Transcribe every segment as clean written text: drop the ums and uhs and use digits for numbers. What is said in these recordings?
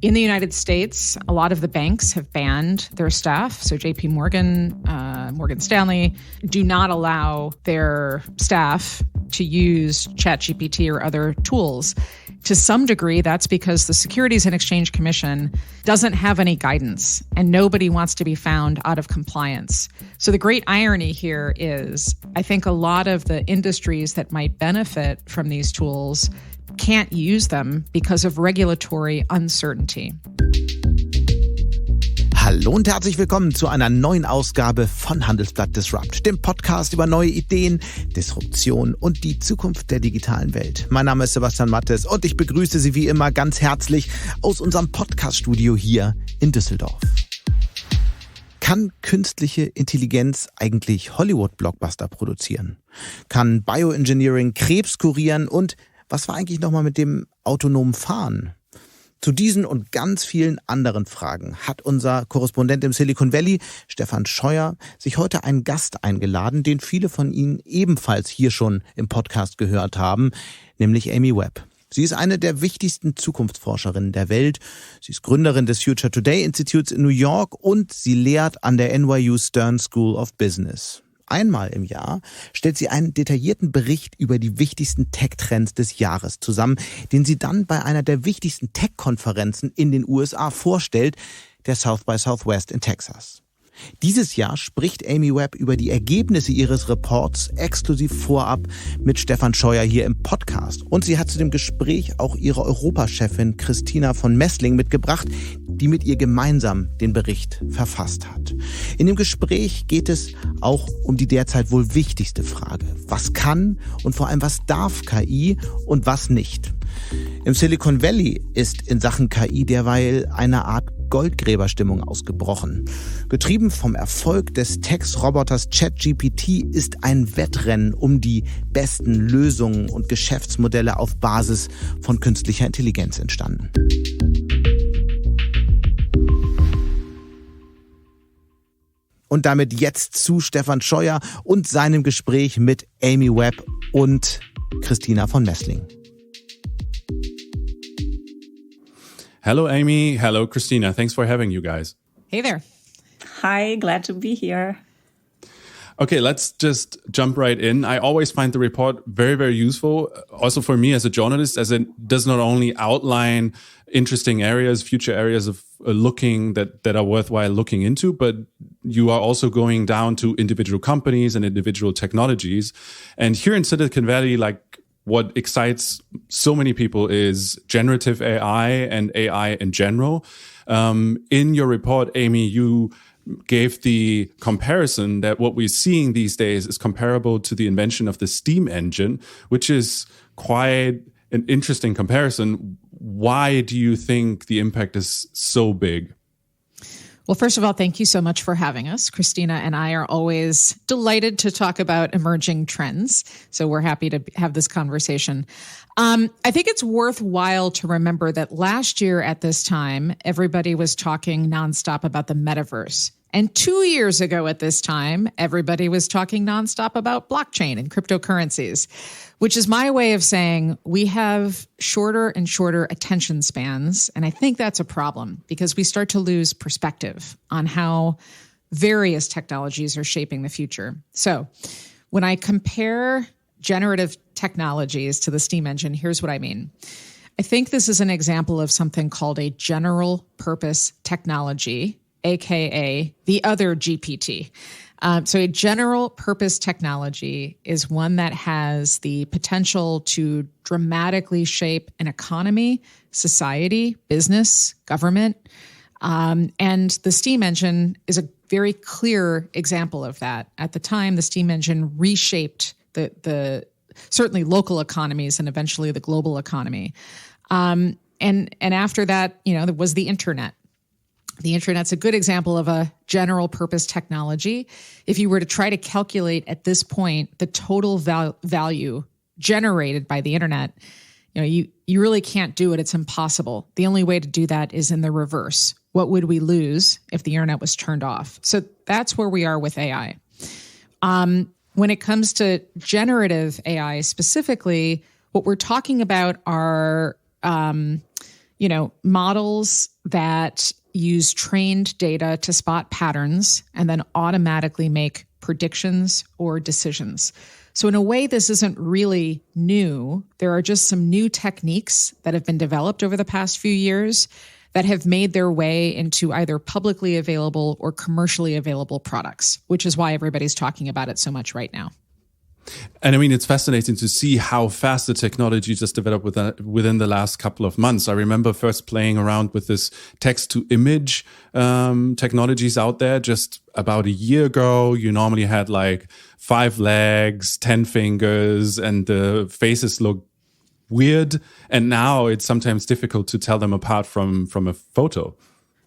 In the United States, a lot of the banks have banned their staff. So JP Morgan, Morgan Stanley do not allow their staff to use ChatGPT or other tools. To some degree, that's because the Securities and Exchange Commission doesn't have any guidance and nobody wants to be found out of compliance. So the great irony here is I think a lot of the industries that might benefit from these tools can't use them because of regulatory uncertainty. Hallo und herzlich willkommen zu einer neuen Ausgabe von Handelsblatt Disrupt, dem Podcast über neue Ideen, Disruption und die Zukunft der digitalen Welt. Mein Name ist Sebastian Mattes und ich begrüße Sie wie immer ganz herzlich aus unserem Podcaststudio hier in Düsseldorf. Kann künstliche Intelligenz eigentlich Hollywood-Blockbuster produzieren? Kann Bioengineering Krebs kurieren? Und was war eigentlich nochmal mit dem autonomen Fahren? Zu diesen und ganz vielen anderen Fragen hat unser Korrespondent im Silicon Valley, Stephan Scheuer, sich heute einen Gast eingeladen, den viele von Ihnen ebenfalls hier schon im Podcast gehört haben, nämlich Amy Webb. Sie ist eine der wichtigsten Zukunftsforscherinnen der Welt. Sie ist Gründerin des Future Today Instituts in New York und sie lehrt an der NYU Stern School of Business. Einmal im Jahr stellt sie einen detaillierten Bericht über die wichtigsten Tech-Trends des Jahres zusammen, den sie dann bei einer der wichtigsten Tech-Konferenzen in den USA vorstellt, der South by Southwest in Texas. Dieses Jahr spricht Amy Webb über die Ergebnisse ihres Reports exklusiv vorab mit Stephan Scheuer hier im Podcast. Und sie hat zu dem Gespräch auch ihre Europachefin Christina von Messling mitgebracht, die mit ihr gemeinsam den Bericht verfasst hat. In dem Gespräch geht es auch um die derzeit wohl wichtigste Frage. Was kann und vor allem was darf KI und was nicht? Im Silicon Valley ist in Sachen KI derweil eine Art Goldgräberstimmung ausgebrochen. Getrieben vom Erfolg des Textroboters ChatGPT ist ein Wettrennen um die besten Lösungen und Geschäftsmodelle auf Basis von künstlicher Intelligenz entstanden. Und damit jetzt zu Stephan Scheuer und seinem Gespräch mit Amy Webb und Christina von Messling. Hello, Amy. Hello, Christina. Thanks for having you guys. Hey there. Hi, glad to be here. Okay, let's just jump right in. I always find the report very, very useful, also for me as a journalist, as it does not only outline interesting areas, future areas of looking that are worthwhile looking into, but you are also going down to individual companies and individual technologies. And here in Silicon Valley, what excites so many people is generative AI and AI in general. In your report, Amy, you gave the comparison that what we're seeing these days is comparable to the invention of the steam engine, which is quite an interesting comparison. Why do you think the impact is so big? Well, first of all, thank you so much for having us. Christina and I are always delighted to talk about emerging trends. So we're happy to have this conversation. I think it's worthwhile to remember that last year at this time, everybody was talking nonstop about the metaverse. And 2 years ago at this time, everybody was talking nonstop about blockchain and cryptocurrencies, which is my way of saying we have shorter and shorter attention spans. And I think that's a problem because we start to lose perspective on how various technologies are shaping the future. So when I compare generative technologies to the steam engine, here's what I mean. I think this is an example of something called a general purpose technology, AKA the other GPT. So a general purpose technology is one that has the potential to dramatically shape an economy, society, business, government. And the steam engine is a very clear example of that. At the time, the steam engine reshaped the certainly local economies and eventually the global economy. And after that, there was the internet. The internet's a good example of a general purpose technology. If you were to try to calculate at this point the total value generated by the internet, you really can't do it. It's impossible. The only way to do that is in the reverse. What would we lose if the internet was turned off? So that's where we are with AI. When it comes to generative AI specifically, what we're talking about are models that use trained data to spot patterns and then automatically make predictions or decisions. So in a way, this isn't really new. There are just some new techniques that have been developed over the past few years that have made their way into either publicly available or commercially available products, which is why everybody's talking about it so much right now. And I mean, it's fascinating to see how fast the technology just developed within the last couple of months. I remember first playing around with this text-to-image technologies out there just about a year ago. You normally had like 5 legs, 10 fingers, and the faces look weird. And now it's sometimes difficult to tell them apart from a photo.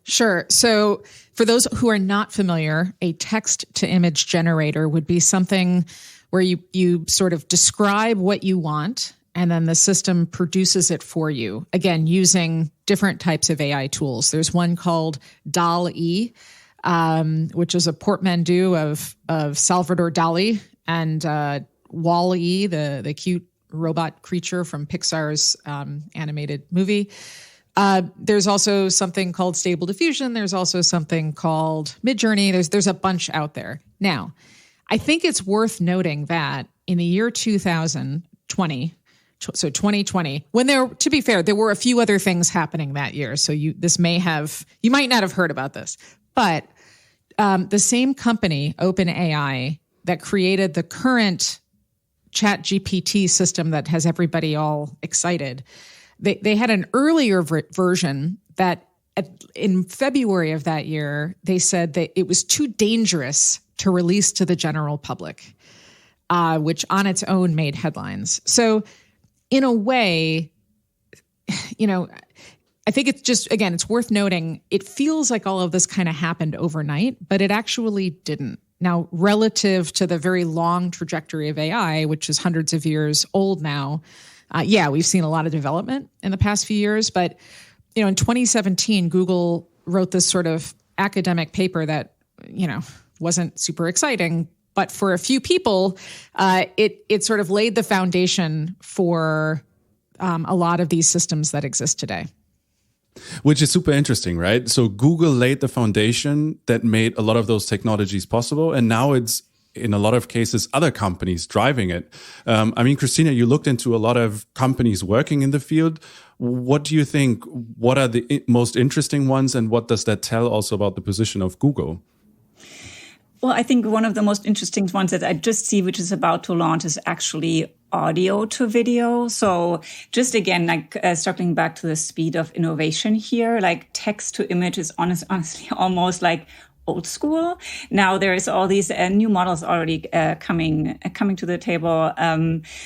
Sure. So for those who are not familiar, a text-to-image generator would be something where you sort of describe what you want, and then the system produces it for you, again, using different types of AI tools. There's one called DALL-E, which is a portmanteau of Salvador Dali and Wall-E, the cute robot creature from Pixar's animated movie. There's also something called Stable Diffusion. There's also something called Midjourney. There's a bunch out there. Now, I think it's worth noting that in the year 2020, so 2020, when to be fair, there were a few other things happening that year. So you might not have heard about this, but the same company, OpenAI, that created the current ChatGPT system that has everybody all excited, they had an earlier version that in February of that year, they said that it was too dangerous to release to the general public, which on its own made headlines. So in a way, I think it's just, again, it's worth noting, it feels like all of this kind of happened overnight, but it actually didn't. Now, relative to the very long trajectory of AI, which is hundreds of years old now, we've seen a lot of development in the past few years. But, in 2017, Google wrote this sort of academic paper that, wasn't super exciting, but for a few people, it sort of laid the foundation for a lot of these systems that exist today. Which is super interesting, right? So Google laid the foundation that made a lot of those technologies possible, and now it's, in a lot of cases, other companies driving it. Christina, you looked into a lot of companies working in the field. What do you think? What are the most interesting ones, and what does that tell also about the position of Google? Well, I think one of the most interesting ones that I just see, which is about to launch, is actually audio to video. So just again, circling back to the speed of innovation here, like text to image is honestly almost like old school. Now there is all these new models already coming to the table.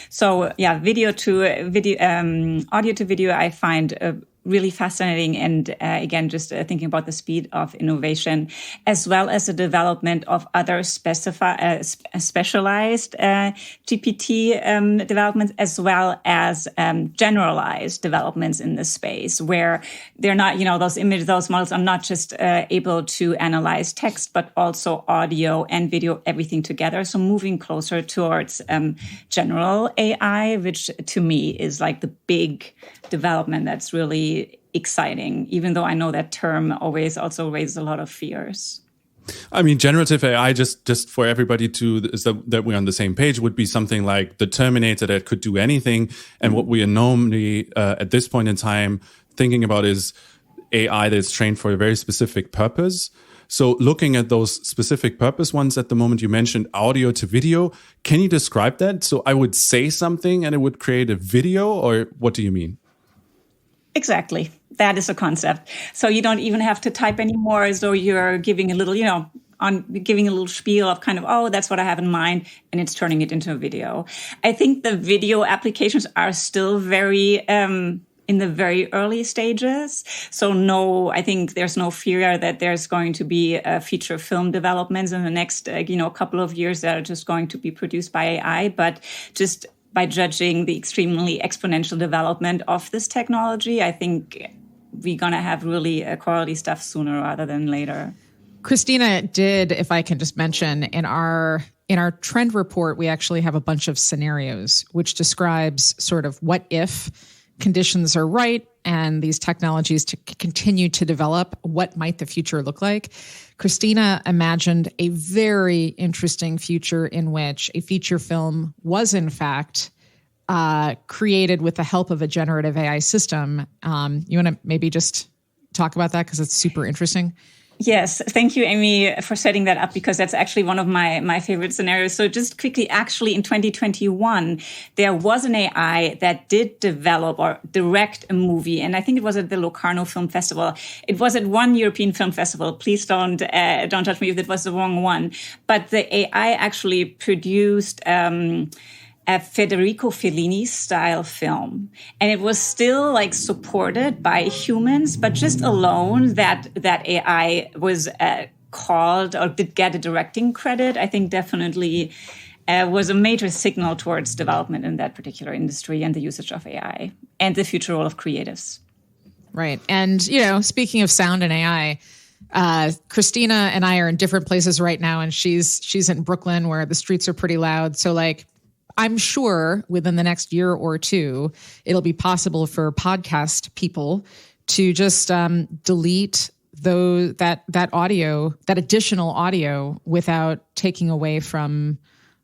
Video to video, audio to video, I find really fascinating. And again, just thinking about the speed of innovation, as well as the development of other specialized GPT developments, as well as generalized developments in this space, where they're not, those models are not just able to analyze text, but also audio and video, everything together. So moving closer towards general AI, which to me is like the big development that's really exciting, even though I know that term always also raises a lot of fears. I mean, generative AI, just for everybody that we're on the same page, would be something like the Terminator that could do anything. And what we are normally at this point in time thinking about is AI that's trained for a very specific purpose. So looking at those specific purpose ones at the moment, you mentioned audio to video. Can you describe that? So I would say something and it would create a video, or what do you mean? Exactly. That is a concept. So you don't even have to type anymore. So you're giving a little, giving a little spiel of kind of, oh, that's what I have in mind. And it's turning it into a video. I think the video applications are still very, in the very early stages. So I think there's no fear that there's going to be feature film developments in the next, couple of years that are just going to be produced by AI, but just by judging the extremely exponential development of this technology, I think we're going to have really quality stuff sooner rather than later. Christina did, if I can just mention, in our trend report, we actually have a bunch of scenarios which describes sort of what if conditions are right and these technologies to continue to develop, what might the future look like? Christina imagined a very interesting future in which a feature film was, in fact, created with the help of a generative AI system. You want to maybe just talk about that because it's super interesting? Yes. Thank you, Amy, for setting that up, because that's actually one of my favorite scenarios. So just quickly, actually in 2021, there was an AI that did develop or direct a movie. And I think it was at the Locarno Film Festival. It was at one European film festival. Please don't judge me if that was the wrong one. But the AI actually produced, a Federico Fellini style film. And it was still like supported by humans, but just alone that AI was called or did get a directing credit, I think definitely was a major signal towards development in that particular industry and the usage of AI and the future role of creatives. Right. And, speaking of sound and AI, Christina and I are in different places right now, and she's in Brooklyn where the streets are pretty loud. So I'm sure within the next year or two, it'll be possible for podcast people to just delete that audio, that additional audio, without taking away from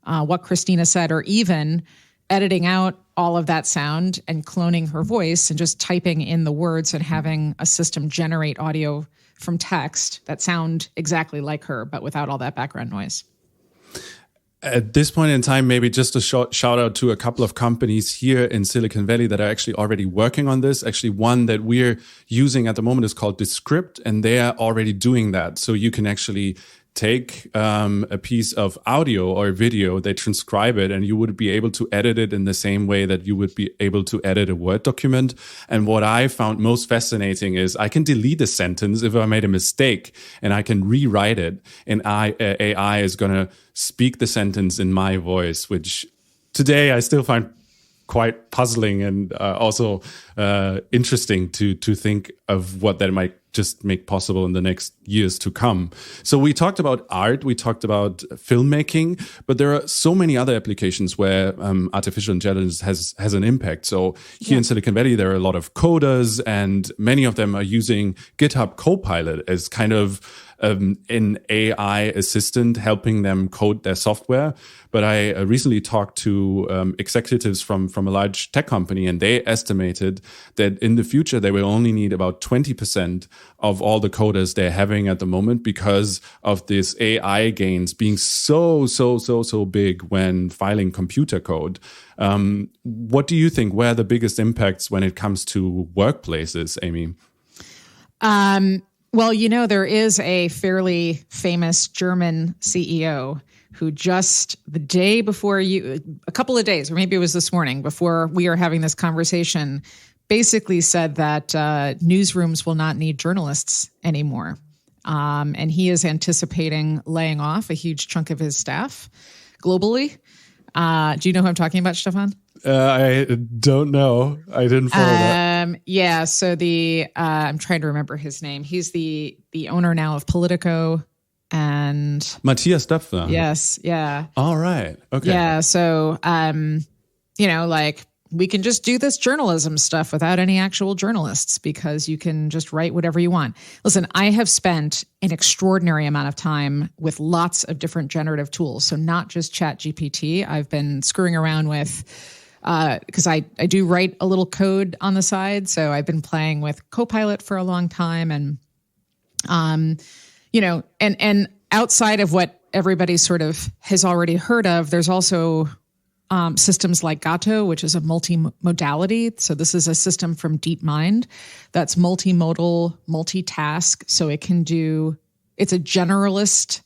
what Christina said, or even editing out all of that sound and cloning her voice and just typing in the words and having a system generate audio from text that sound exactly like her, but without all that background noise. At this point in time, maybe just a short shout out to a couple of companies here in Silicon Valley that are actually already working on this. Actually, one that we're using at the moment is called Descript, and they are already doing that. So you can actually take a piece of audio or video, they transcribe it, and you would be able to edit it in the same way that you would be able to edit a Word document. And what I found most fascinating is I can delete a sentence if I made a mistake, and I can rewrite it, and AI is going to speak the sentence in my voice, which today I still find quite puzzling and also interesting to think of what that might just make possible in the next years to come. So we talked about art, we talked about filmmaking, but there are so many other applications where artificial intelligence has an impact. So here in Silicon Valley, there are a lot of coders, and many of them are using GitHub Copilot as kind of an AI assistant helping them code their software. But I recently talked to executives from a large tech company, and they estimated that in the future, they will only need about 20% of all the coders they're having at the moment, because of this AI gains being so big when filing computer code. What do you think? Where are the biggest impacts when it comes to workplaces, Amy? Well, there is a fairly famous German CEO who just the day before a couple of days, or maybe it was this morning before we are having this conversation, basically said that newsrooms will not need journalists anymore. And he is anticipating laying off a huge chunk of his staff globally. Do you know who I'm talking about, Stephan? I don't know. I didn't follow that. Yeah. So I'm trying to remember his name. He's the owner now of Politico and Matthias Döpfner. Yes. Yeah. All right. Okay. Yeah. So, we can just do this journalism stuff without any actual journalists, because you can just write whatever you want. Listen, I have spent an extraordinary amount of time with lots of different generative tools. So not just ChatGPT. I've been screwing around with, because I do write a little code on the side. So I've been playing with Copilot for a long time. And, and outside of what everybody sort of has already heard of, there's also systems like Gato, which is a multimodality. So this is a system from DeepMind that's multimodal, multitask. So it's a generalist,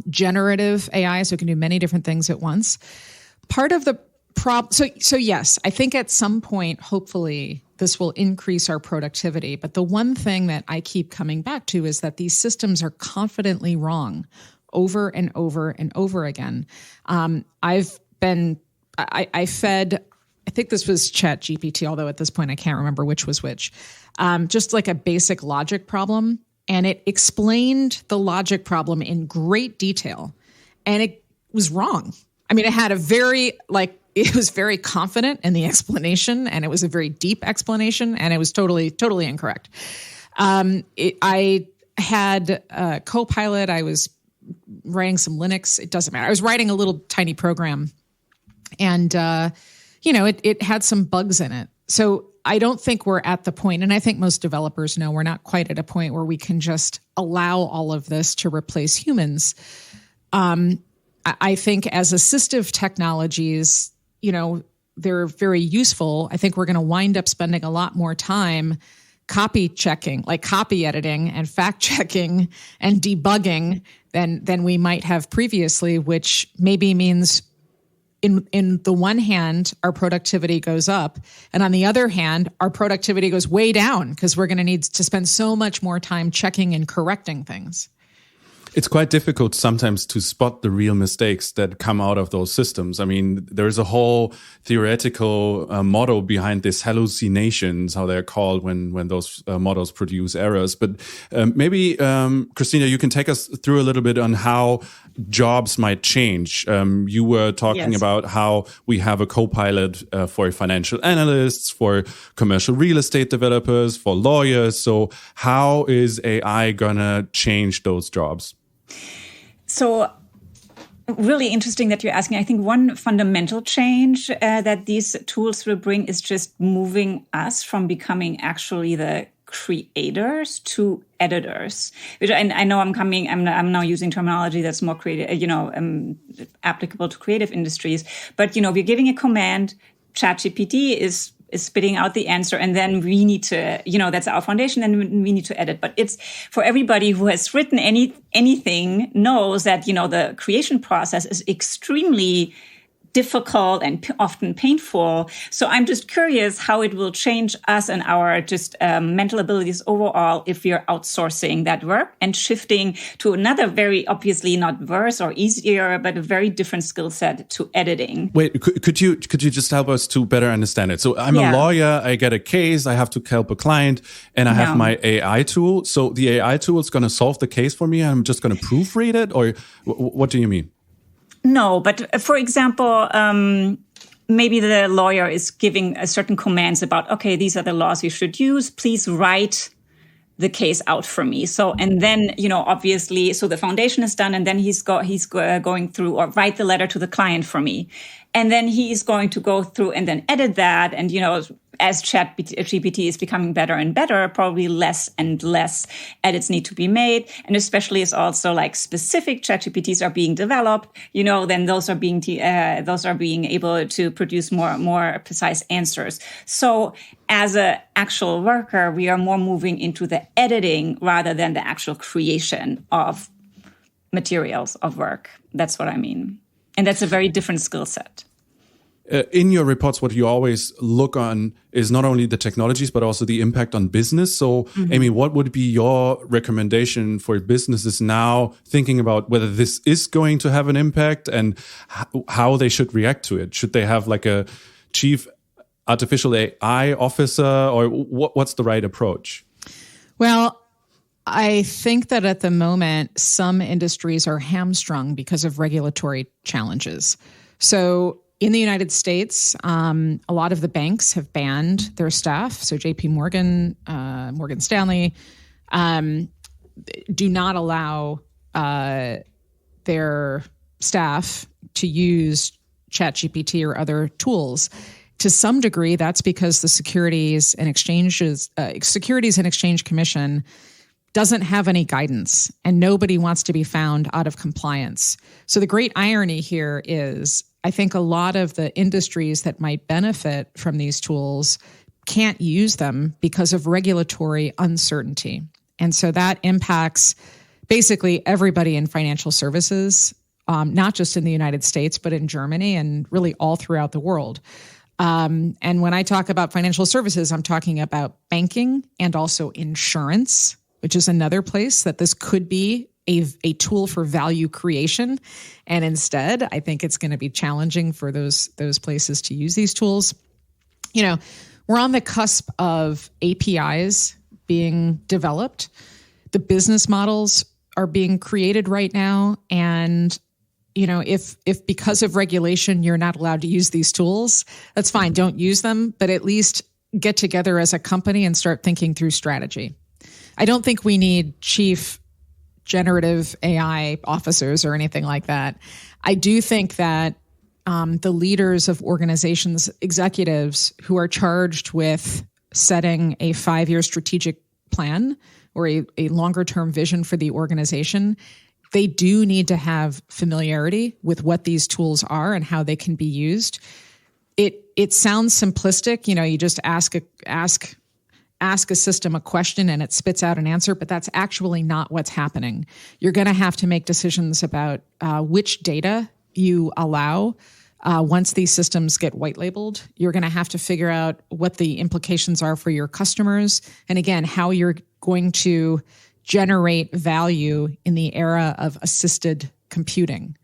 generative AI. So it can do many different things at once. Part of the problem, so yes, I think at some point, hopefully this will increase our productivity. But the one thing that I keep coming back to is that these systems are confidently wrong over and over and over again. I fed, I think this was ChatGPT, although at this point I can't remember which was which, just like a basic logic problem. And it explained the logic problem in great detail. And it was wrong. I mean, it had a very, it was very confident in the explanation, and it was a very deep explanation, and it was totally incorrect. I had a Copilot. I was writing some Linux. It doesn't matter. I was writing a little tiny program, and it had some bugs in it. So I don't think we're at the point, and I think most developers know we're not quite at a point where we can just allow all of this to replace humans. I think as assistive technologies, they're very useful. I think we're going to wind up spending a lot more time copy checking, like copy editing and fact checking and debugging than we might have previously, which maybe means in the one hand, our productivity goes up. And on the other hand, our productivity goes way down because we're going to need to spend so much more time checking and correcting things. It's quite difficult sometimes to spot the real mistakes that come out of those systems. I mean, there's a whole theoretical model behind this hallucinations, how they're called when those models produce errors. But maybe, Christina, you can take us through a little bit on how jobs might change. You were talking about how we have a Copilot for financial analysts, for commercial real estate developers, for lawyers. So how is AI gonna change those jobs? So really interesting that you're asking. I think one fundamental change that these tools will bring is just moving us from becoming actually the creators to editors. Which I know I'm now using terminology that's more creative, applicable to creative industries. But we're giving a command. ChatGPT is spitting out the answer, and then we need to, that's our foundation, and we need to edit. But it's for everybody who has written anything knows that, the creation process is extremely difficult and often painful. So I'm just curious how it will change us and our just mental abilities overall if we're outsourcing that work and shifting to another very obviously not worse or easier, but a very different skill set to editing. Wait, could you just help us to better understand it? So I'm a lawyer, I get a case, I have to help a client, and I have my AI tool. So the AI tool is going to solve the case for me, and I'm just going to proofread it, or what do you mean? No, but for example, maybe the lawyer is giving a certain commands about, okay, these are the laws you should use. Please write the case out for me. So, and then, obviously, so the foundation is done, and then he's going through or write the letter to the client for me. And then he's going to go through and then edit that. And, as ChatGPT is becoming better and better, probably less and less edits need to be made. And especially as also like specific ChatGPTs are being developed, then those are being able to produce more precise answers. So as an actual worker, we are more moving into the editing rather than the actual creation of materials of work. That's what I mean. And that's a very different skill set. In your reports, what you always look on is not only the technologies, but also the impact on business. So, Amy, what would be your recommendation for businesses now thinking about whether this is going to have an impact and how they should react to it? Should they have like a chief artificial AI officer, or what's the right approach? Well, I think that at the moment, some industries are hamstrung because of regulatory challenges. So in the United States, a lot of the banks have banned their staff. So JP Morgan, Morgan Stanley, do not allow their staff to use ChatGPT or other tools. To some degree, that's because the Securities and Exchange Commission doesn't have any guidance, and nobody wants to be found out of compliance. So the great irony here is, I think a lot of the industries that might benefit from these tools can't use them because of regulatory uncertainty. And so that impacts basically everybody in financial services, not just in the United States, but in Germany and really all throughout the world. And when I talk about financial services, I'm talking about banking and also insurance, which is another place that this could be a tool for value creation. And instead, I think it's going to be challenging for those places to use these tools. We're on the cusp of APIs being developed. The business models are being created right now. And, if because of regulation, you're not allowed to use these tools, that's fine. Don't use them, but at least get together as a company and start thinking through strategy. I don't think we need chief generative AI officers or anything like that. I do think that the leaders of organizations, executives who are charged with setting a 5-year strategic plan or a longer-term vision for the organization, they do need to have familiarity with what these tools are and how they can be used. It sounds simplistic, you just ask a system a question and it spits out an answer, but that's actually not what's happening. You're going to have to make decisions about which data you allow once these systems get white labeled. You're going to have to figure out what the implications are for your customers. And again, how you're going to generate value in the era of assisted computing.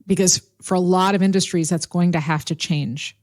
Because for a lot of industries, that's going to have to change.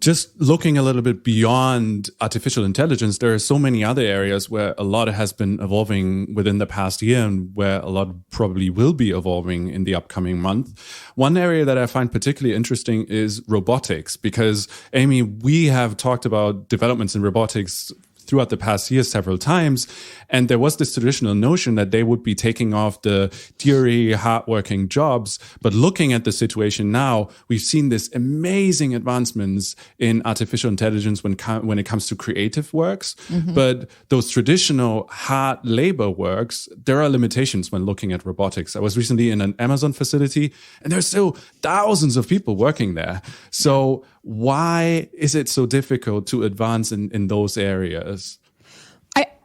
Just looking a little bit beyond artificial intelligence, there are so many other areas where a lot has been evolving within the past year and where a lot probably will be evolving in the upcoming month. One area that I find particularly interesting is robotics, because Amy, we have talked about developments in robotics throughout the past year several times. And there was this traditional notion that they would be taking off the theory, hardworking jobs. But looking at the situation now, we've seen this amazing advancements in artificial intelligence when it comes to creative works. Mm-hmm. But those traditional hard labor works, there are limitations when looking at robotics. I was recently in an Amazon facility and there's still thousands of people working there. So why is it so difficult to advance in those areas?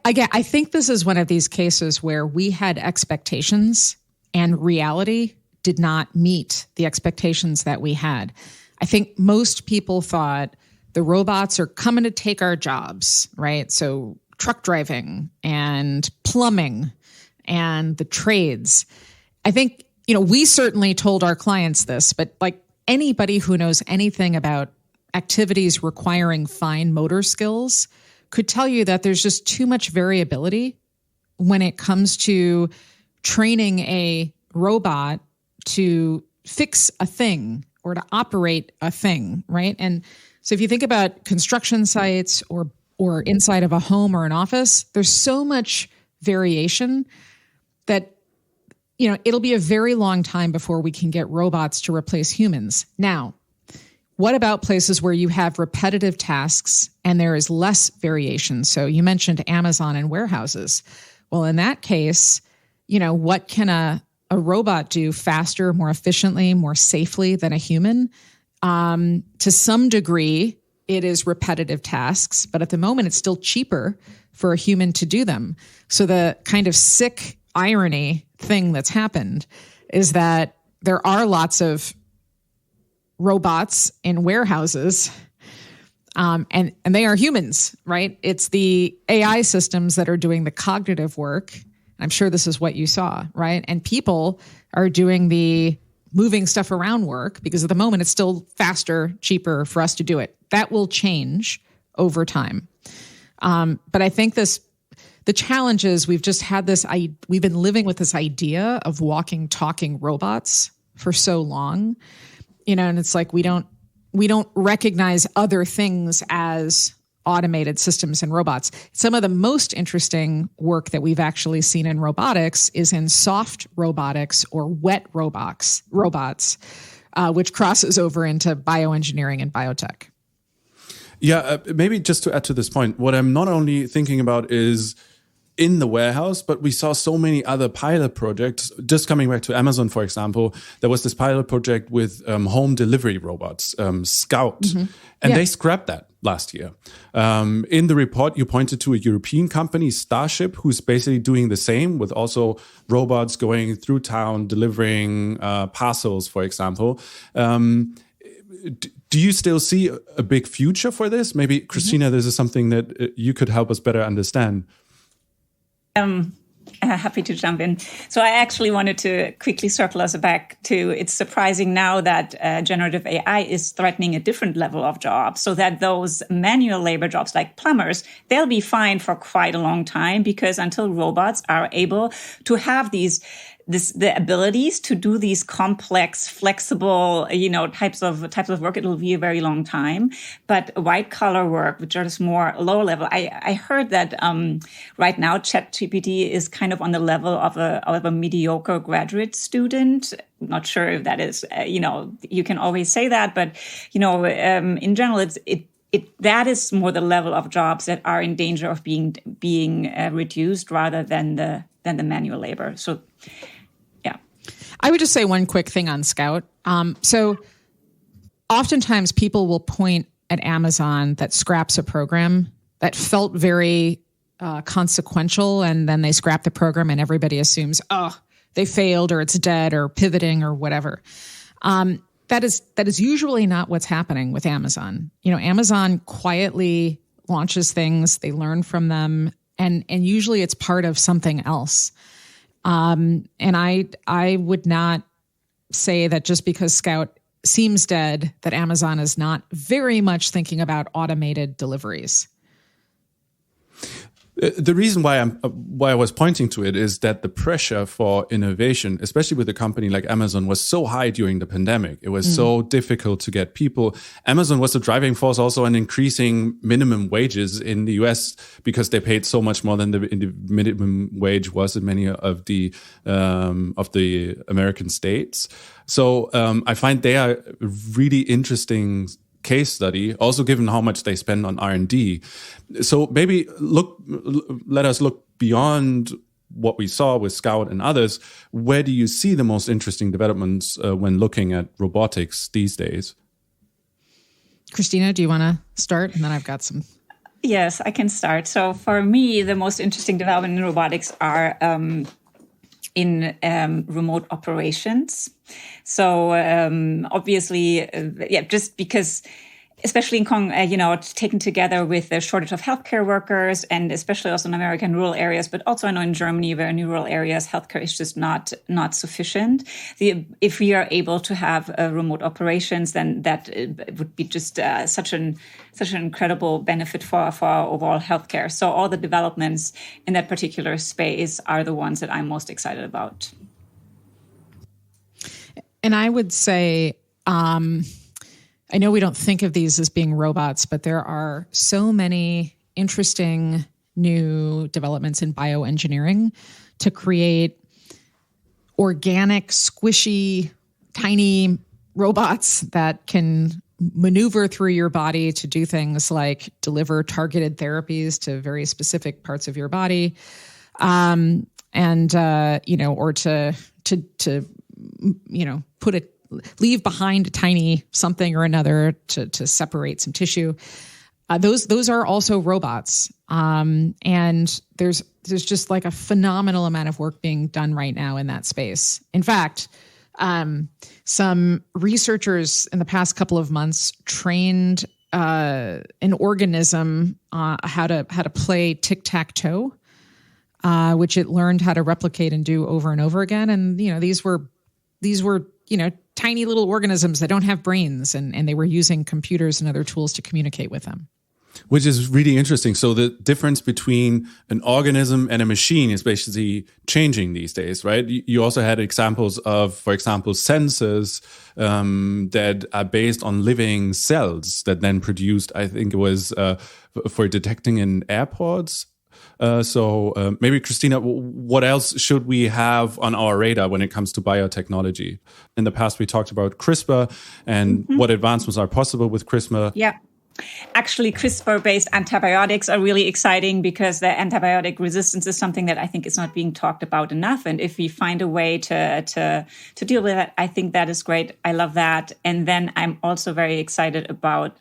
I think this is one of these cases where we had expectations and reality did not meet the expectations that we had. I think most people thought the robots are coming to take our jobs, right? So truck driving and plumbing and the trades. I think, we certainly told our clients this, but like anybody who knows anything about activities requiring fine motor skills could tell you that there's just too much variability when it comes to training a robot to fix a thing or to operate a thing, right? And so if you think about construction sites or inside of a home or an office, there's so much variation that, it'll be a very long time before we can get robots to replace humans. Now, what about places where you have repetitive tasks and there is less variation? So you mentioned Amazon and warehouses. Well, in that case, what can a robot do faster, more efficiently, more safely than a human? To some degree, it is repetitive tasks, but at the moment, it's still cheaper for a human to do them. So the kind of sick irony thing that's happened is that there are lots of robots in warehouses, and they are humans, right? It's the AI systems that are doing the cognitive work. I'm sure this is what you saw, right? And people are doing the moving stuff around work because at the moment it's still faster, cheaper for us to do it. That will change over time. But I think the challenge is we've been living with this idea of walking, talking robots for so long. And it's like we don't recognize other things as automated systems and robots. Some of the most interesting work that we've actually seen in robotics is in soft robotics or wet robots, which crosses over into bioengineering and biotech. Yeah, maybe just to add to this point, what I'm not only thinking about is in the warehouse, but we saw so many other pilot projects. Just coming back to Amazon, for example, there was this pilot project with home delivery robots, Scout, and they scrapped that last year. In the report, you pointed to a European company, Starship, who's basically doing the same with also robots going through town, delivering parcels, for example. Do you still see a big future for this? Maybe, Christina, this is something that you could help us better understand. Happy to jump in. So I actually wanted to quickly circle us back to, it's surprising now that generative AI is threatening a different level of jobs, so that those manual labor jobs like plumbers, they'll be fine for quite a long time, because until robots are able to have the abilities to do these complex, flexible, types of work, it'll be a very long time. But white collar work, which is more lower level, I heard that right now ChatGPT is kind of on the level of a mediocre graduate student. Not sure if that is, you can always say that, but in general, that is more the level of jobs that are in danger of being reduced rather than the manual labor. So. I would just say one quick thing on Scout. So oftentimes people will point at Amazon that scraps a program that felt very consequential, and then they scrap the program and everybody assumes, they failed or it's dead or pivoting or whatever. That is usually not what's happening with Amazon. Amazon quietly launches things, they learn from them, and usually it's part of something else. And I would not say that just because Scout seems dead, that Amazon is not very much thinking about automated deliveries. The reason why I was pointing to it is that the pressure for innovation, especially with a company like Amazon, was so high during the pandemic. It was so difficult to get people. Amazon was the driving force also in increasing minimum wages in the US, because they paid so much more than the minimum wage was in many of the American states. So I find they are really interesting case study, also given how much they spend on R&D. So maybe let us look beyond what we saw with Scout and others. Where do you see the most interesting developments when looking at robotics these days? Christina, do you want to start? And then I've got some. Yes, I can start. So for me, the most interesting development in robotics are in remote operations. So obviously, just because, especially in taken together with the shortage of healthcare workers, and especially also in American rural areas, but also I know in Germany, where in rural areas, healthcare is just not sufficient. If we are able to have remote operations, then that would be just such an incredible benefit for our overall healthcare. So all the developments in that particular space are the ones that I'm most excited about. And I would say, I know we don't think of these as being robots, but there are so many interesting new developments in bioengineering to create organic, squishy, tiny robots that can maneuver through your body to do things like deliver targeted therapies to very specific parts of your body, or to leave behind a tiny something or another to separate some tissue. Those are also robots. And there's just like a phenomenal amount of work being done right now in that space. In fact, some researchers in the past couple of months trained an organism how to play tic-tac-toe, which it learned how to replicate and do over and over again. And these were tiny little organisms that don't have brains, and they were using computers and other tools to communicate with them. Which is really interesting. So the difference between an organism and a machine is basically changing these days, right? You also had examples of, for example, sensors that are based on living cells that then produced, I think it was for detecting in airports. So maybe, Christina, what else should we have on our radar when it comes to biotechnology? In the past, we talked about CRISPR and what advancements are possible with CRISPR. Yeah. Actually, CRISPR-based antibiotics are really exciting, because the antibiotic resistance is something that I think is not being talked about enough. And if we find a way to deal with it, I think that is great. I love that. And then I'm also very excited about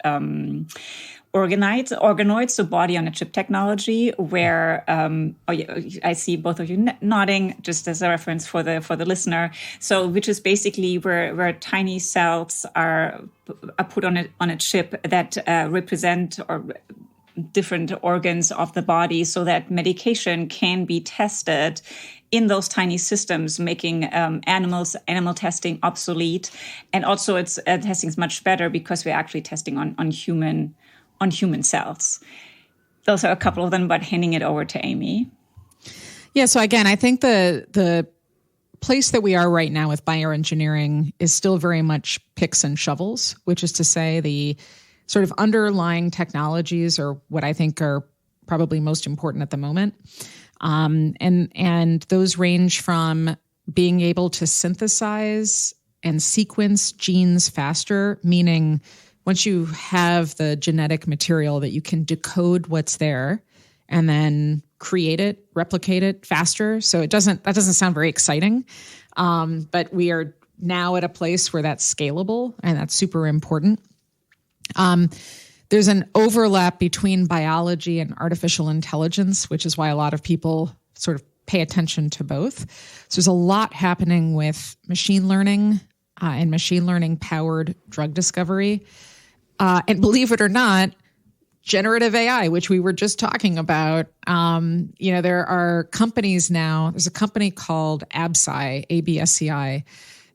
organoids, so body-on-a-chip technology, where I see both of you nodding, just as a reference for the listener. So, which is basically where tiny cells are put on a chip that represent or different organs of the body so that medication can be tested in those tiny systems, making animal testing obsolete. And also it's testing is much better because we're actually testing on human cells. Those are a couple of them, but handing it over to Amy. Yeah, so again, I think the place that we are right now with bioengineering is still very much picks and shovels, which is to say the sort of underlying technologies are what I think are probably most important at the moment. And those range from being able to synthesize and sequence genes faster, meaning once you have the genetic material that you can decode what's there and then create it, replicate it faster. So that doesn't sound very exciting. But we are now at a place where that's scalable, and that's super important. There's an overlap between biology and artificial intelligence, which is why a lot of people sort of pay attention to both. So there's a lot happening with machine learning and machine learning powered drug discovery. And believe it or not, generative AI, which we were just talking about, there are companies now. There's a company called ABSCI, ABSCI,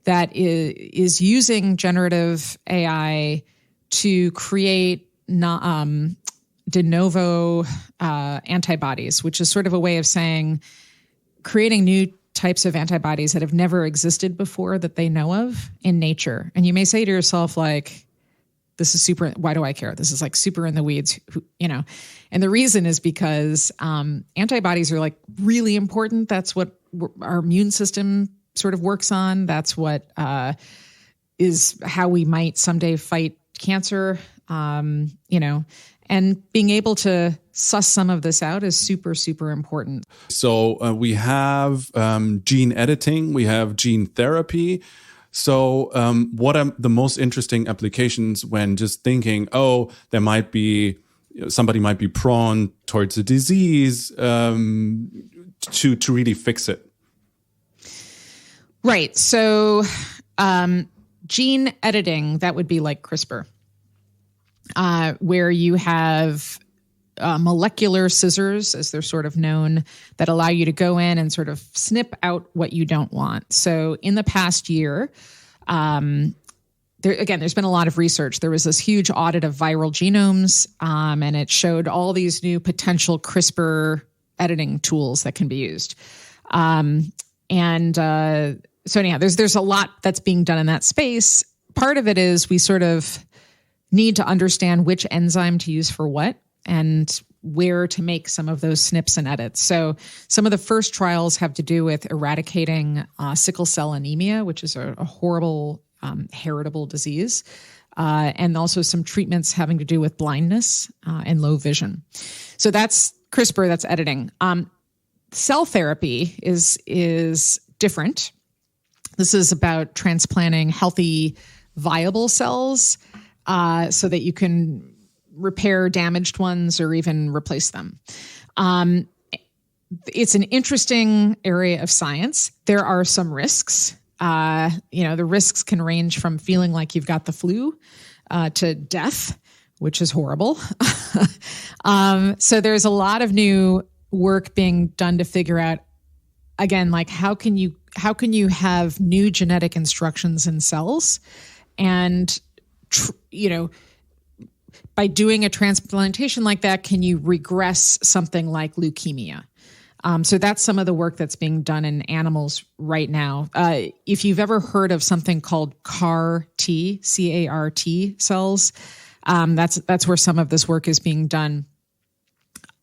that is using generative AI to create de novo antibodies, which is sort of a way of saying creating new types of antibodies that have never existed before that they know of in nature. And you may say to yourself, like, this is super, why do I care? This is like super in the weeds, And the reason is because antibodies are like really important. That's what our immune system sort of works on. That's what is how we might someday fight cancer, and being able to suss some of this out is super, super important. So we have gene editing, we have gene therapy. So what are the most interesting applications when just thinking, there might be, somebody might be prone towards a disease to really fix it? Right. So gene editing, that would be like CRISPR, where you have molecular scissors, as they're sort of known, that allow you to go in and sort of snip out what you don't want. So in the past year, there's been a lot of research. There was this huge audit of viral genomes, and it showed all these new potential CRISPR editing tools that can be used. So anyhow, there's a lot that's being done in that space. Part of it is we sort of need to understand which enzyme to use for what and where to make some of those snips and edits. So some of the first trials have to do with eradicating sickle cell anemia, which is a horrible heritable disease, and also some treatments having to do with blindness and low vision. So that's CRISPR, that's editing. Cell therapy is different. This is about transplanting healthy, viable cells so that you can repair damaged ones or even replace them. It's an interesting area of science. There are some risks. The risks can range from feeling like you've got the flu to death, which is horrible. So there's a lot of new work being done to figure out, again, like how can you have new genetic instructions in cells, and by doing a transplantation like that, can you regress something like leukemia? So that's some of the work that's being done in animals right now. If you've ever heard of something called CAR-T, C-A-R-T cells, that's where some of this work is being done.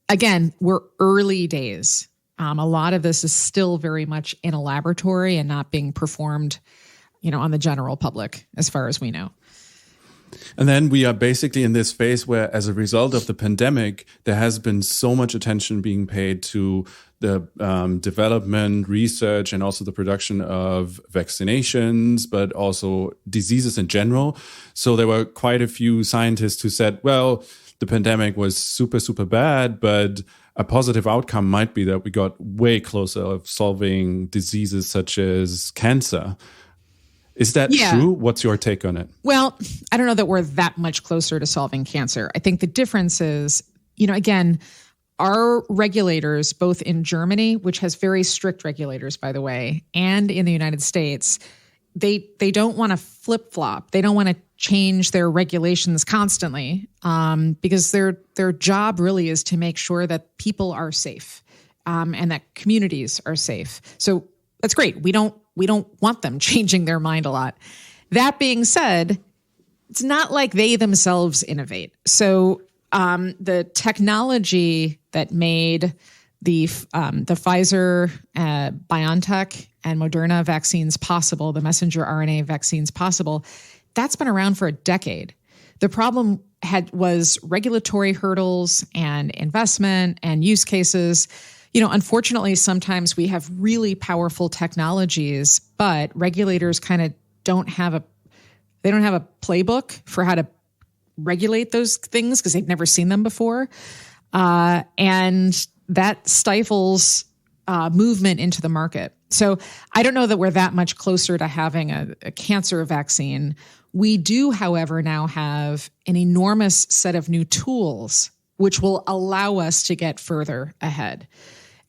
Again, we're early days. A lot of this is still very much in a laboratory and not being performed, on the general public, as far as we know. And then we are basically in this phase where, as a result of the pandemic, there has been so much attention being paid to the development, research, and also the production of vaccinations, but also diseases in general. So there were quite a few scientists who said, well, the pandemic was super, super bad, but a positive outcome might be that we got way closer of solving diseases such as cancer. Is that true? What's your take on it? Well, I don't know that we're that much closer to solving cancer. I think the difference is again, our regulators, both in Germany, which has very strict regulators, by the way, and in the United States, they don't want to flip-flop. They don't want to change their regulations constantly because their job really is to make sure that people are safe and that communities are safe. So that's great. We don't want them changing their mind a lot. That being said, it's not like they themselves innovate. So the technology that made the Pfizer, BioNTech, and Moderna vaccines possible, the messenger RNA vaccines possible, that's been around for a decade. The problem was regulatory hurdles and investment and use cases. Unfortunately, sometimes we have really powerful technologies, but regulators kind of don't have a playbook for how to regulate those things because they've never seen them before. And that stifles movement into the market. So I don't know that we're that much closer to having a cancer vaccine. We do, however, now have an enormous set of new tools which will allow us to get further ahead.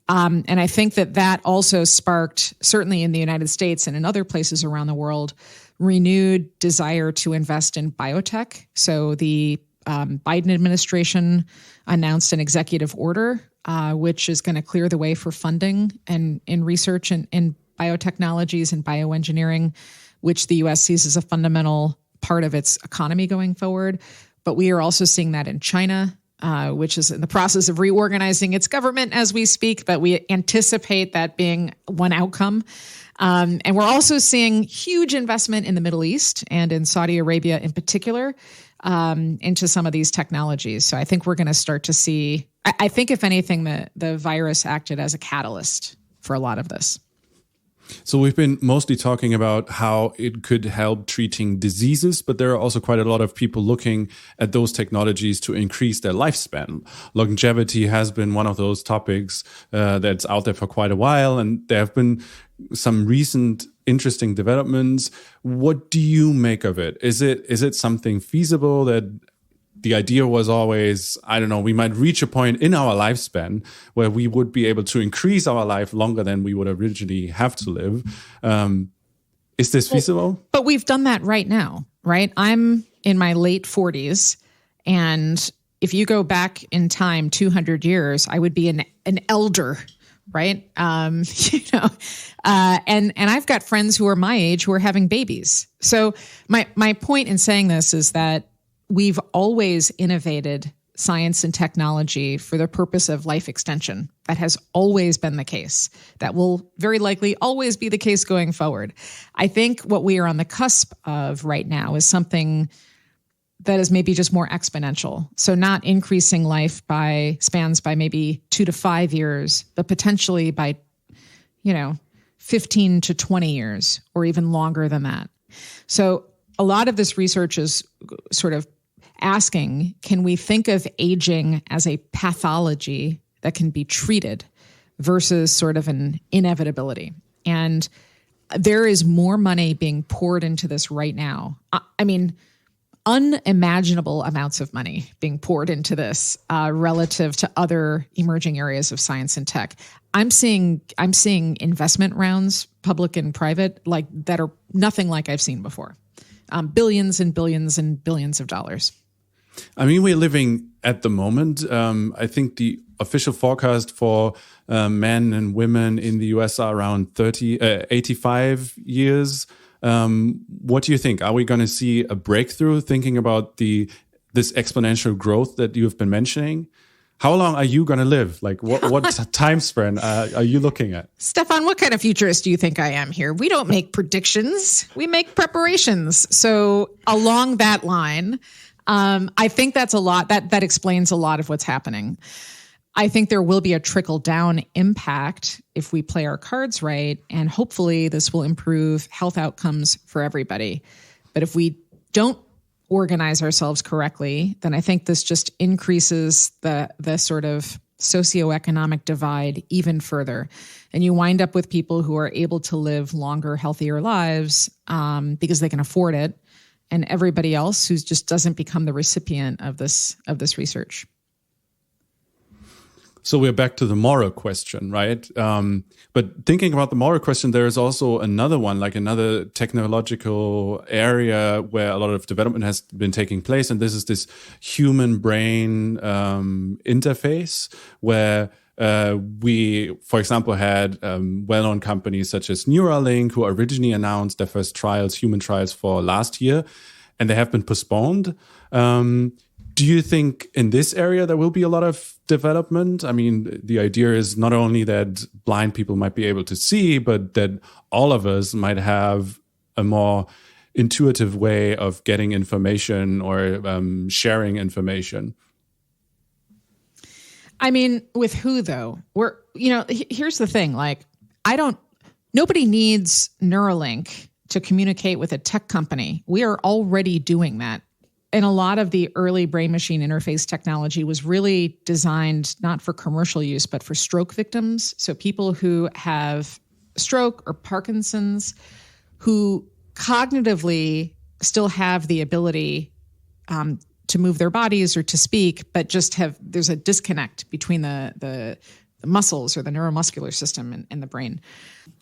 And I think that also sparked, certainly in the United States and in other places around the world, renewed desire to invest in biotech. So the Biden administration announced an executive order, which is going to clear the way for funding and in research in biotechnologies and bioengineering, which the U.S. sees as a fundamental part of its economy going forward. But we are also seeing that in China, which is in the process of reorganizing its government as we speak, but we anticipate that being one outcome. And we're also seeing huge investment in the Middle East and in Saudi Arabia in particular into some of these technologies. So I think we're going to start to see, I think if anything, the virus acted as a catalyst for a lot of this. So we've been mostly talking about how it could help treating diseases, but there are also quite a lot of people looking at those technologies to increase their lifespan. Longevity has been one of those topics that's out there for quite a while, and there have been some recent interesting developments. What do you make of it? Is it something feasible that the idea was always, I don't know, we might reach a point in our lifespan where we would be able to increase our life longer than we would originally have to live. Is this feasible? But we've done that right now, right? I'm in my late 40s, and if you go back in time 200 years, I would be an elder, right? And I've got friends who are my age who are having babies. So my point in saying this is that we've always innovated science and technology for the purpose of life extension. That has always been the case. That will very likely always be the case going forward. I think what we are on the cusp of right now is something that is maybe just more exponential. So not increasing life by spans by maybe 2 to 5 years, but potentially by, 15 to 20 years or even longer than that. So a lot of this research is sort of asking, can we think of aging as a pathology that can be treated versus sort of an inevitability? And there is more money being poured into this right now. I mean, unimaginable amounts of money being poured into this relative to other emerging areas of science and tech. I'm seeing investment rounds, public and private, that are nothing like I've seen before. Billions and billions and billions of dollars. I mean, we're living at the moment. I think the official forecast for men and women in the US are around 85 years. What do you think? Are we going to see a breakthrough thinking about this exponential growth that you've been mentioning? How long are you going to live? What time span are you looking at? Stephan, what kind of futurist do you think I am here? We don't make predictions. We make preparations. So along that line, I think that's a lot. That explains a lot of what's happening. I think there will be a trickle-down impact if we play our cards right, and hopefully this will improve health outcomes for everybody. But if we don't organize ourselves correctly, then I think this just increases the sort of socioeconomic divide even further. And you wind up with people who are able to live longer, healthier lives because they can afford it, and everybody else who just doesn't become the recipient of this research. So we're back to the moral question, right? But thinking about the moral question, there is also another one, like another technological area where a lot of development has been taking place. And this is this human brain interface where we, for example, had well-known companies such as Neuralink, who originally announced their first human trials for last year, and they have been postponed. Do you think in this area there will be a lot of development? I mean, the idea is not only that blind people might be able to see, but that all of us might have a more intuitive way of getting information or sharing information. I mean, with who though? Here's the thing, like, nobody needs Neuralink to communicate with a tech company. We are already doing that. And a lot of the early brain-machine interface technology was really designed not for commercial use, but for stroke victims. So people who have stroke or Parkinson's, who cognitively still have the ability to move their bodies or to speak, but there's a disconnect between the muscles or the neuromuscular system in the brain.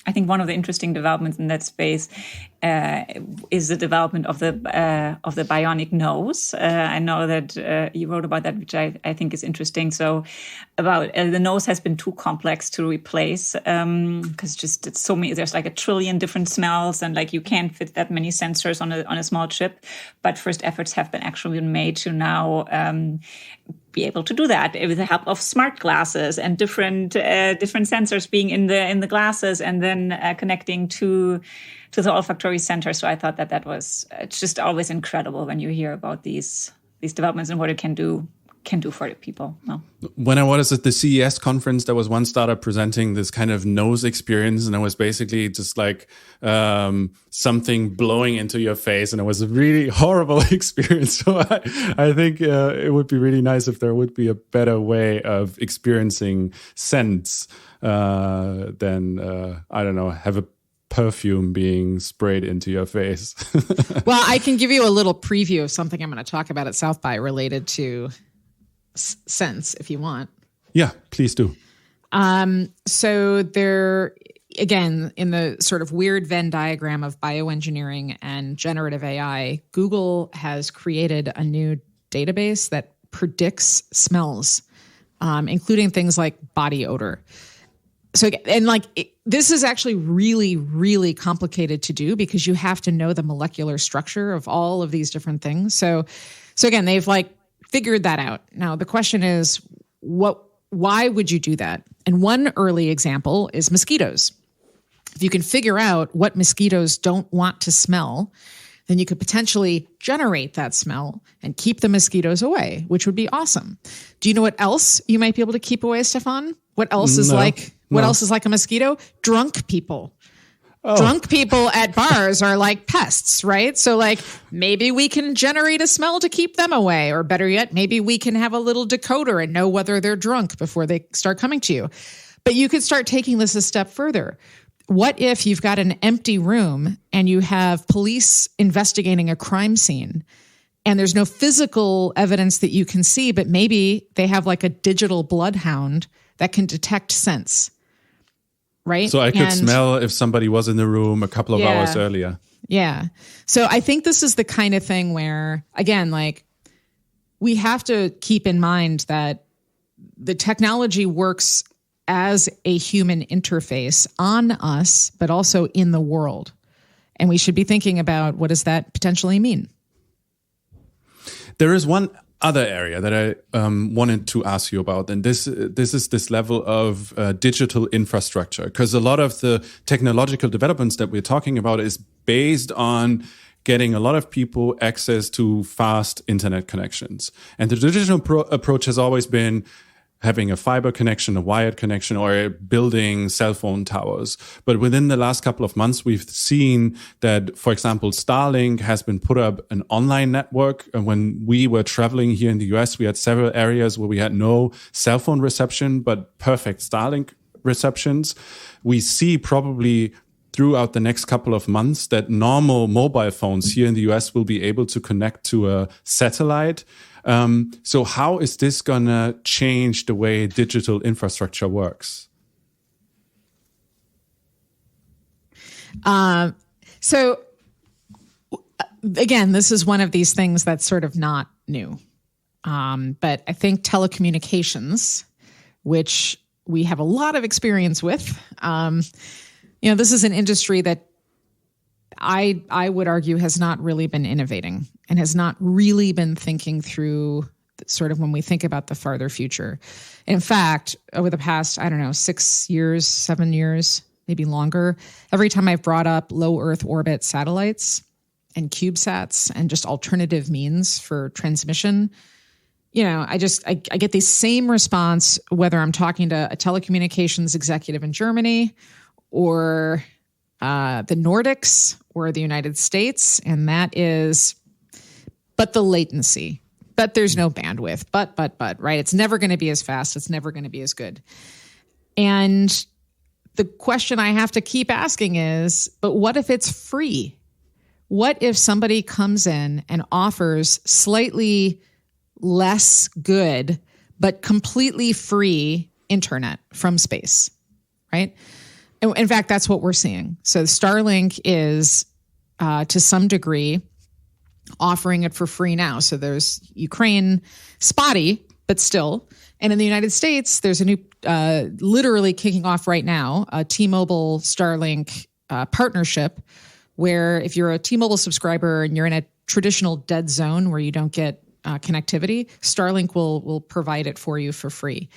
I think one of the interesting developments in that space is the development of the bionic nose. I know that you wrote about that, which I think is interesting. So, about the nose has been too complex to replace because it's so many. There's like 1 trillion different smells, and like you can't fit that many sensors on a small chip. But first efforts have been actually made to now be able to do that with the help of smart glasses and different sensors being in the glasses, and then connecting to the olfactory center. So I thought that was it's just always incredible when you hear about these developments and what it can do for the people. No. When I was at the CES conference, there was one startup presenting this kind of nose experience, and it was basically just like something blowing into your face, and it was a really horrible experience. So I think it would be really nice if there would be a better way of experiencing scents than, I don't know, have a perfume being sprayed into your face. Well, I can give you a little preview of something I'm going to talk about at South by related to sense, if you want. Yeah, please do. So there, again, in the sort of weird Venn diagram of bioengineering and generative AI, Google has created a new database that predicts smells, including things like body odor. So, and like, this is actually really, really complicated to do because you have to know the molecular structure of all of these different things. So again, they've like figured that out. Now, the question is, why would you do that? And one early example is mosquitoes. If you can figure out what mosquitoes don't want to smell, then you could potentially generate that smell and keep the mosquitoes away, which would be awesome. Do you know what else you might be able to keep away, Stephan? What else is else is like a mosquito? Drunk people. Oh. Drunk people at bars are like pests, right? So like maybe we can generate a smell to keep them away, or better yet, maybe we can have a little decoder and know whether they're drunk before they start coming to you. But you could start taking this a step further. What if you've got an empty room and you have police investigating a crime scene and there's no physical evidence that you can see, but maybe they have like a digital bloodhound that can detect scents, right? So I could smell if somebody was in the room a couple of hours earlier. Yeah. So I think this is the kind of thing where, again, like we have to keep in mind that the technology works as a human interface on us, but also in the world. And we should be thinking about what does that potentially mean? There is one other area that I wanted to ask you about, and this is this level of digital infrastructure, because a lot of the technological developments that we're talking about is based on getting a lot of people access to fast internet connections. And the traditional approach has always been having a fiber connection, a wired connection, or building cell phone towers. But within the last couple of months, we've seen that, for example, Starlink has been put up an online network. And when we were traveling here in the US, we had several areas where we had no cell phone reception, but perfect Starlink receptions. We see probably throughout the next couple of months that normal mobile phones here in the US will be able to connect to a satellite. So how is this going to change the way digital infrastructure works? So again, this is one of these things that's sort of not new. But I think telecommunications, which we have a lot of experience with, this is an industry that I would argue has not really been innovating and has not really been thinking through sort of when we think about the farther future. In fact, over the past, 6 years, 7 years, maybe longer, every time I've brought up low Earth orbit satellites and CubeSats and just alternative means for transmission, I get the same response whether I'm talking to a telecommunications executive in Germany or the Nordics or the United States, and that is, but the latency, but there's no bandwidth, but, right? It's never going to be as fast. It's never going to be as good. And the question I have to keep asking is, but what if it's free? What if somebody comes in and offers slightly less good, but completely free internet from space, right? In fact, that's what we're seeing. So Starlink is, to some degree, offering it for free now. So there's Ukraine, spotty, but still. And in the United States, there's a new, literally kicking off right now, a T-Mobile Starlink partnership, where if you're a T-Mobile subscriber and you're in a traditional dead zone where you don't get connectivity, Starlink will provide it for you for free.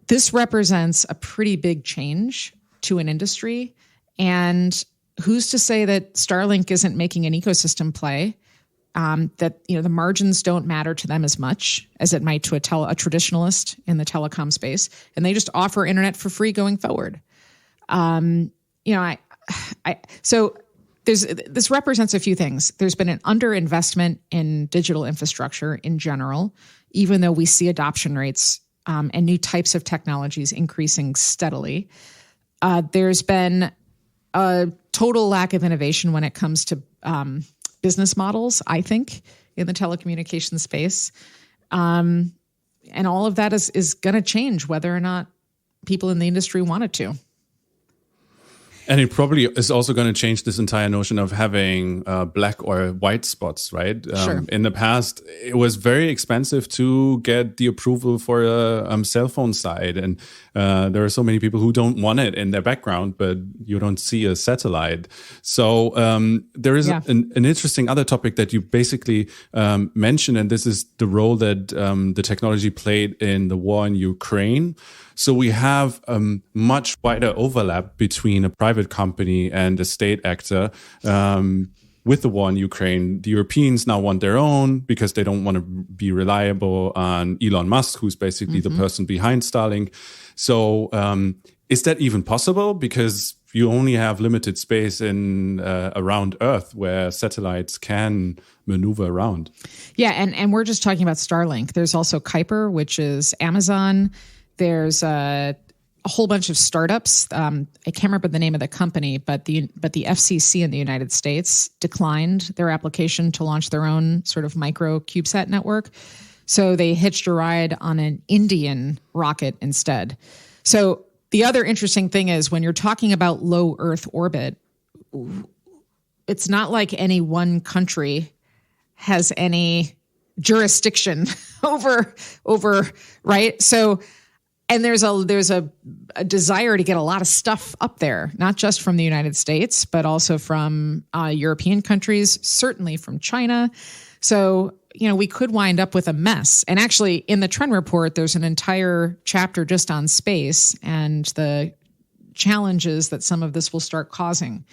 This represents a pretty big change to an industry. And who's to say that Starlink isn't making an ecosystem play, that the margins don't matter to them as much as it might to a traditionalist in the telecom space, and they just offer internet for free going forward. So this represents a few things. There's been an underinvestment in digital infrastructure in general, even though we see adoption rates and new types of technologies increasing steadily. There's been a total lack of innovation when it comes to business models, I think, in the telecommunications space. And all of that is going to change whether or not people in the industry want it to. And it probably is also going to change this entire notion of having black or white spots, right? Sure. In the past, it was very expensive to get the approval for a cell phone site. And there are so many people who don't want it in their background, but you don't see a satellite. So there is an interesting other topic that you basically mentioned, and this is the role that the technology played in the war in Ukraine. So we have a much wider overlap between a private company and a state actor with the war in Ukraine. The Europeans now want their own because they don't want to be reliable on Elon Musk, who's basically the person behind Starlink. So is that even possible? Because you only have limited space in around Earth where satellites can maneuver around. Yeah, and we're just talking about Starlink. There's also Kuiper, which is Amazon. There's a whole bunch of startups. I can't remember the name of the company, but the FCC in the United States declined their application to launch their own sort of micro CubeSat network. So they hitched a ride on an Indian rocket instead. So the other interesting thing is when you're talking about low Earth orbit, it's not like any one country has any jurisdiction over, right? So, and there's a desire to get a lot of stuff up there, not just from the United States, but also from European countries, certainly from China. So, we could wind up with a mess. And actually, in the trend report, there's an entire chapter just on space and the challenges that some of this will start causing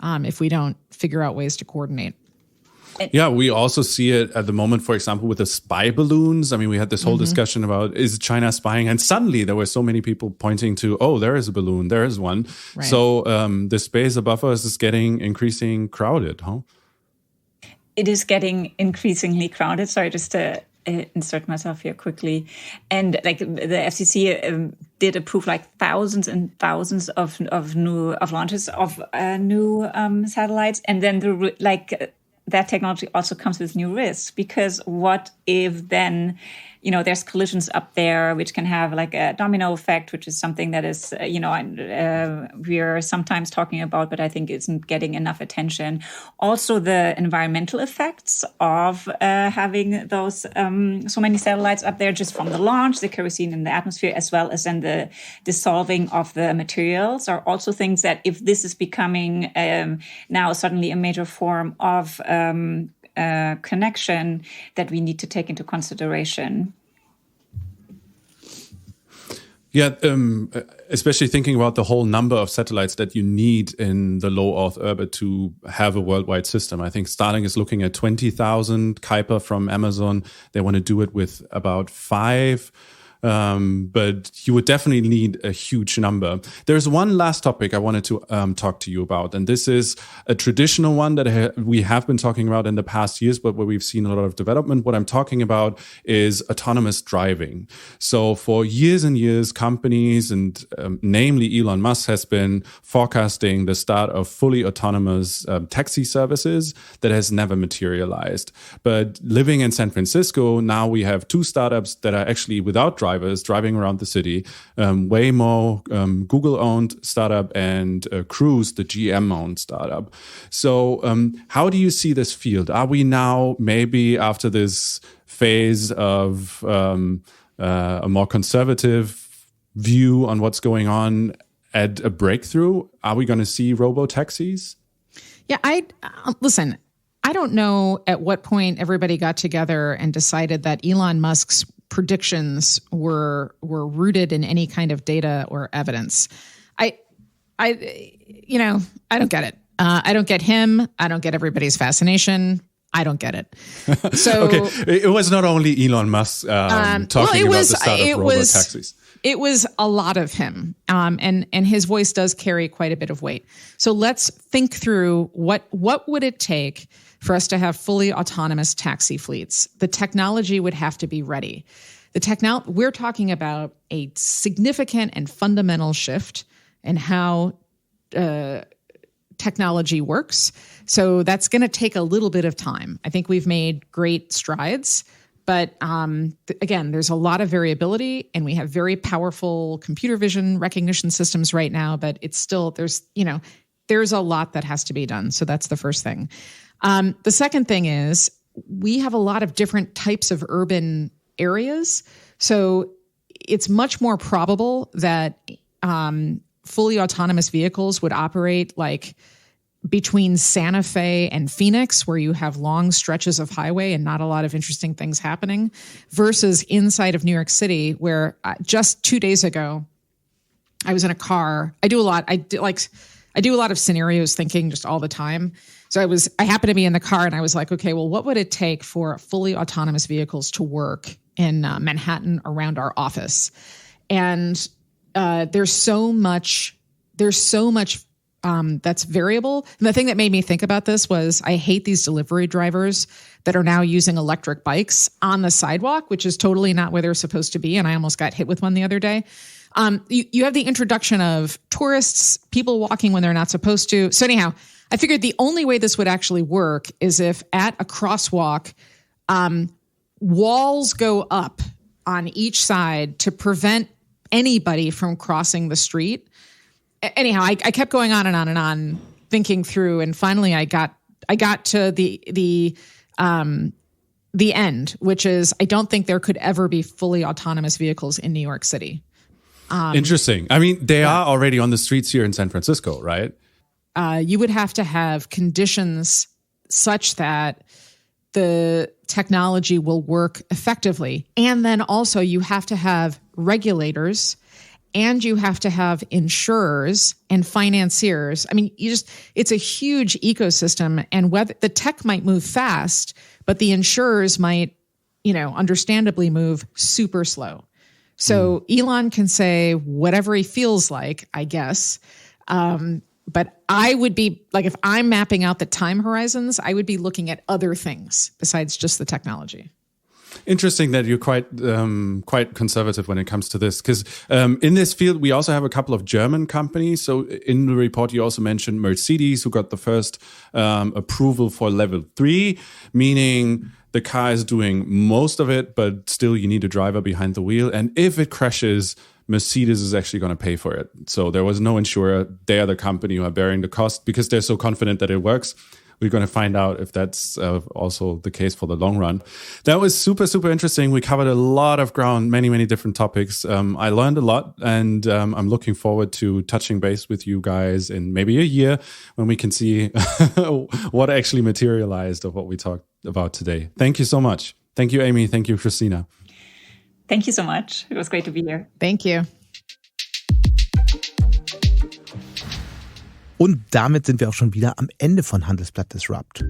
if we don't figure out ways to coordinate. Yeah, we also see it at the moment, for example, with the spy balloons. I mean, we had this whole discussion about, is China spying? And suddenly there were so many people pointing to, oh, there is a balloon, there is one. Right. So the space above us is getting increasingly crowded, huh? It is getting increasingly crowded. Sorry, just to insert myself here quickly. And like the FCC did approve like thousands and thousands of launches of new satellites. And then that technology also comes with new risks, because what if then, there's collisions up there, which can have like a domino effect, which is something that is, we're sometimes talking about, but I think isn't getting enough attention. Also, the environmental effects of having those so many satellites up there, just from the launch, the kerosene in the atmosphere, as well as then the dissolving of the materials, are also things that, if this is becoming now suddenly a major form of connection, that we need to take into consideration. Yeah, especially thinking about the whole number of satellites that you need in the low Earth orbit to have a worldwide system. I think Starlink is looking at 20,000. Kuiper from Amazon, they want to do it with about 5. But you would definitely need a huge number. There's one last topic I wanted to talk to you about, and this is a traditional one that we have been talking about in the past years, but where we've seen a lot of development. What I'm talking about is autonomous driving. So for years and years, companies, and namely Elon Musk, has been forecasting the start of fully autonomous taxi services that has never materialized. But living in San Francisco, now we have 2 startups that are actually without driving around the city. Waymo, Google-owned startup, and Cruise, the GM-owned startup. So how do you see this field? Are we now, maybe after this phase of a more conservative view on what's going on, at a breakthrough? Are we going to see robo-taxis? Yeah, listen, I don't know at what point everybody got together and decided that Elon Musk's predictions were rooted in any kind of data or evidence. I don't get it. I don't get him. I don't get everybody's fascination. I don't get it. So okay, it was not only Elon Musk talking about the start of robo-taxis. It was a lot of him, and his voice does carry quite a bit of weight. So let's think through what would it take for us to have fully autonomous taxi fleets. The technology would have to be ready. We're talking about a significant and fundamental shift in how technology works. So that's going to take a little bit of time. I think we've made great strides, but again, there's a lot of variability, and we have very powerful computer vision recognition systems right now, but it's still, there's a lot that has to be done. So that's the first thing. The second thing is we have a lot of different types of urban areas. So it's much more probable that fully autonomous vehicles would operate like between Santa Fe and Phoenix, where you have long stretches of highway and not a lot of interesting things happening, versus inside of New York City, where just 2 days ago, I was in a car. I do a lot of scenarios thinking just all the time. So I happened to be in the car, and I was like, okay, well, what would it take for fully autonomous vehicles to work in Manhattan around our office? And there's so much that's variable. And the thing that made me think about this was I hate these delivery drivers that are now using electric bikes on the sidewalk, which is totally not where they're supposed to be. And I almost got hit with one the other day. You have the introduction of tourists, people walking when they're not supposed to. So anyhow, I figured the only way this would actually work is if at a crosswalk, walls go up on each side to prevent anybody from crossing the street. Anyhow, I kept going on and on and on, thinking through, and finally I got to the end, which is I don't think there could ever be fully autonomous vehicles in New York City. Interesting. I mean, they are already on the streets here in San Francisco, right? You would have to have conditions such that the technology will work effectively. And then also you have to have regulators, and you have to have insurers and financiers. I mean, it's a huge ecosystem, and whether the tech might move fast, but the insurers might, understandably move super slow. So Elon can say whatever he feels like, I guess. But I would be like, if I'm mapping out the time horizons, I would be looking at other things besides just the technology. Interesting that you're quite conservative when it comes to this, because in this field we also have a couple of German companies. So in the report you also mentioned Mercedes, who got the first approval for level 3, meaning the car is doing most of it, but still you need a driver behind the wheel. And if it crashes, Mercedes is actually going to pay for it. So there was no insurer. They are the company who are bearing the cost because they're so confident that it works. We're going to find out if that's also the case for the long run. That was super, super interesting. We covered a lot of ground, many, many different topics. I learned a lot, and I'm looking forward to touching base with you guys in maybe a year when we can see what actually materialized of what we talked about today. Thank you so much. Thank you, Amy. Thank you, Christina. Thank you so much. It was great to be here. Thank you. Und damit sind wir auch schon wieder am Ende von Handelsblatt Disrupt.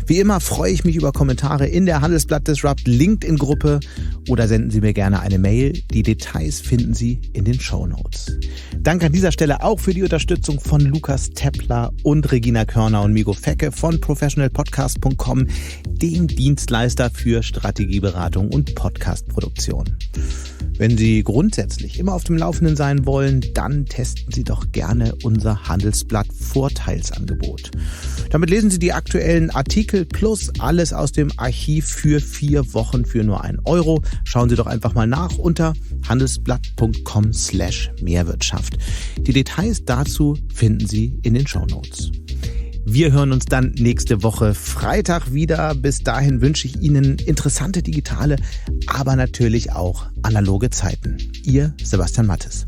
Wie immer freue ich mich über Kommentare in der Handelsblatt Disrupt LinkedIn-Gruppe oder senden Sie mir gerne eine Mail. Die Details finden Sie in den Shownotes. Danke an dieser Stelle auch für die Unterstützung von Lukas Teppler und Regina Körner und Migo Fecke von professionalpodcast.com, dem Dienstleister für Strategieberatung und Podcastproduktion. Wenn Sie grundsätzlich immer auf dem Laufenden sein wollen, dann testen Sie doch gerne unser Handelsblatt Vorteilsangebot. Damit lesen Sie die aktuellen Artikel plus alles aus dem Archiv für 4 Wochen für nur €1. Schauen Sie doch einfach mal nach unter handelsblatt.com/Mehrwirtschaft. Die Details dazu finden Sie in den Shownotes. Wir hören uns dann nächste Woche Freitag wieder. Bis dahin wünsche ich Ihnen interessante digitale, aber natürlich auch analoge Zeiten. Ihr Sebastian Mattes.